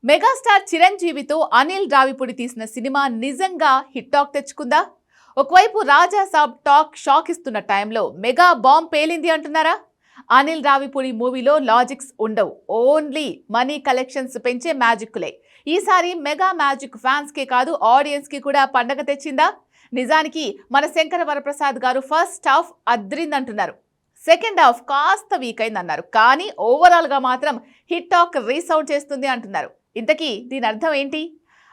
Megastar చిరంజీవితో Anil Ravipudi తీసిన cinema నిజంగా hit talk తెచ్చుకుందా? ఒకవైపు రాజా సాబ్ టాక్ షాక్ ఇస్తున్న టైంలో మెగా బాంబ్ పేలింది అంటున్నారా? అనిల్ రావిపూడి మూవీలో లాజిక్స్ ఉండవు, ఓన్లీ మనీ కలెక్షన్స్ పెంచే మ్యాజిక్లే. ఈసారి మెగా మ్యాజిక్ ఫ్యాన్స్ కే కాదు ఆడియన్స్ కి కూడా పండగ తెచ్చిందా? నిజానికి మన శంకర వరప్రసాద్ గారు ఫస్ట్ హాఫ్ అద్రిందంటున్నారు, సెకండ్ హాఫ్ కాస్త వీక్ అయిందన్నారు. కానీ ఓవరాల్ గా మాత్రం హిట్ టాక్ రీసౌండ్ చేస్తుంది అంటున్నారు. ఇంతకీ దీని అర్థం ఏంటి?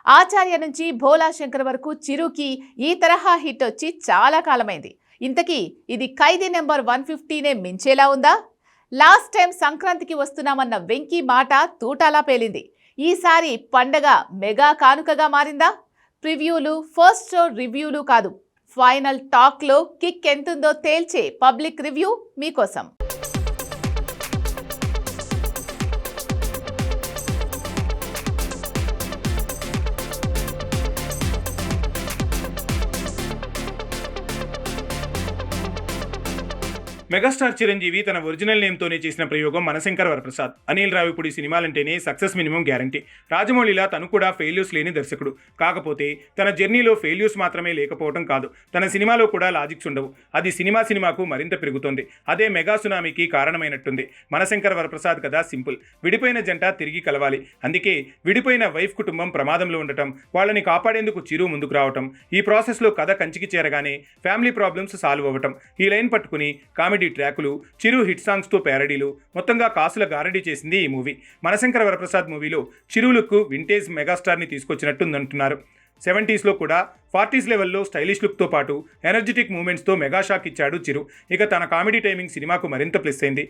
ఆచార్య నుంచి భోలా శంకర్ వరకు చిరుకి ఈ తరహా హిట్ వచ్చి చాలా కాలమైంది. ఇంతకీ ఇది ఖైదీ నెంబర్ 150నే మించేలా ఉందా? లాస్ట్ టైం సంక్రాంతికి వస్తున్నామన్న వెంకీ మాట తూటాలా పేలింది. ఈసారి పండగ మెగా కానుకగా మారిందా? ప్రివ్యూలు, ఫస్ట్ షో రివ్యూలు కాదు, ఫైనల్ టాక్లో కిక్ ఎంతుందో తేల్చే పబ్లిక్ రివ్యూ మీకోసం. మెగాస్టార్ చిరంజీవి తన ఒరిజినల్ నేమ్తోనే చేసిన ప్రయోగం మన శంకర వరప్రసాద్. అనిల్ రావిపూడి సినిమాలంటేనే సక్సెస్ మినిమం గ్యారంటీ. రాజమౌళిలా తను కూడా ఫెయిల్యూర్స్ లేని దర్శకుడు. కాకపోతే తన జర్నీలో ఫెయిల్యూర్స్ మాత్రమే లేకపోవడం కాదు, తన సినిమాలో కూడా లాజిక్స్ ఉండవు. అది సినిమాకు మరింత పెరుగుతోంది. అదే మెగా సునామీకి కారణమైనట్టుంది. మన శంకర వరప్రసాద్ కదా సింపుల్. విడిపోయిన జంట తిరిగి కలవాలి. అందుకే విడిపోయిన వైఫ్ కుటుంబం ప్రమాదంలో ఉండటం, వాళ్ళని కాపాడేందుకు చిరు ముందుకు రావటం, ఈ ప్రాసెస్లో కథ కంచికి చేరగానే ఫ్యామిలీ ప్రాబ్లమ్స్ సాల్వ్ అవ్వటం, ఈ లైన్ పట్టుకుని కామెడీ ట్రాకులు, చిరు హిట్ సాంగ్స్తో ప్యారడీలు, మొత్తంగా కాసుల గారడీ చేసింది ఈ మూవీ. మనశంకర వరప్రసాద్ మూవీలో చిరు లుక్ వింటేజ్ మెగాస్టార్ని తీసుకొచ్చినట్టుందంటున్నారు. 70s కూడా 40s లెవెల్లో స్టైలిష్ లుక్తో పాటు ఎనర్జెటిక్ మూమెంట్స్తో మెగా షాక్ ఇచ్చాడు చిరు. ఇక తన కామెడీ టైమింగ్ సినిమాకు మరింత ప్లస్ అయింది.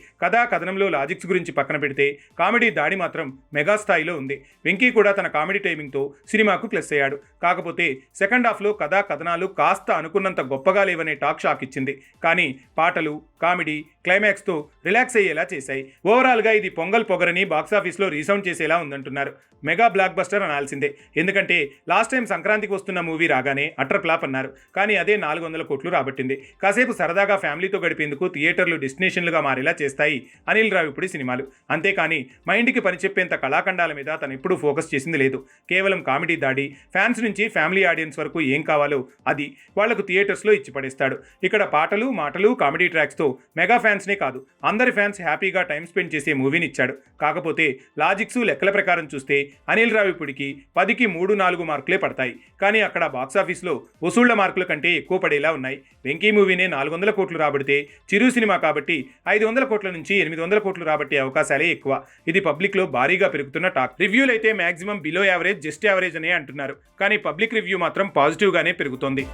కథనంలో లాజిక్స్ గురించి పక్కన పెడితే కామెడీ దాడి మాత్రం మెగా స్థాయిలో ఉంది. వెంకీ కూడా తన కామెడీ టైమింగ్తో సినిమాకు ప్లస్ అయ్యాడు. కాకపోతే సెకండ్ హాఫ్లో కథనాలు కాస్త అనుకున్నంత గొప్పగా లేవనే టాక్ షాక్ ఇచ్చింది. కానీ పాటలు, కామెడీ, క్లైమాక్స్తో రిలాక్స్ అయ్యేలా చేశాయి. ఓవరాల్గా ఇది పొగరని బాక్సాఫీస్లో రీసౌండ్ చేసేలా ఉందంటున్నారు. మెగా బ్లాక్ బస్టర్ అనాల్సిందే. ఎందుకంటే లాస్ట్ టైం సంక్రాంతికి వస్తున్న మూవీ రాగానే అట్టర్ ఫ్లాప్ అన్నారు. కానీ అదే 400 కోట్లు రాబట్టింది. కాసేపు సరదాగా ఫ్యామిలీతో గడిపేందుకు థియేటర్లు డెస్టినేషన్లుగా మారేలా చేస్తాయి అనిల్ రావిపూడి సినిమాలు. అంతేకాని మైండ్కి పనిచెప్పేంత కళాఖండాల మీద తను ఎప్పుడూ ఫోకస్ చేసింది లేదు. కేవలం కామెడీ దాడి, ఫ్యాన్స్ నుంచి ఫ్యామిలీ ఆడియన్స్ వరకు ఏం కావాలో అది వాళ్లకు థియేటర్స్లో ఇచ్చి పడేస్తాడు. ఇక్కడ పాటలు, మాటలు, కామెడీ ట్రాక్స్తో మెగా ఫ్యాన్స్నే కాదు అందరి ఫ్యాన్స్ హ్యాపీగా టైం స్పెండ్ చేసే మూవీని ఇచ్చాడు. కాకపోతే లాజిక్స్, లెక్కల ప్రకారం చూస్తే అనిల్ రావిపూడికి 10కి 3-4 మార్కులే పడతాయి. కానీ అక్కడ బాక్సాఫీస్లో వసూళ్ల మార్కుల కంటే ఎక్కువ పడేలా ఉన్నాయి. వెంకీ మూవీనే 400 కోట్లు రాబడితే చిరు సినిమా కాబట్టి 500 కోట్ల నుంచి 800 కోట్లు రాబట్టే అవకాశాలే ఎక్కువ. ఇది పబ్లిక్లో భారీగా పెరుగుతున్న టాక్. రివ్యూలు అయితే maximum below average, just average అనే అంటున్నారు. కానీ పబ్లిక్ రివ్యూ మాత్రం పాజిటివ్గానే పెరుగుతోంది.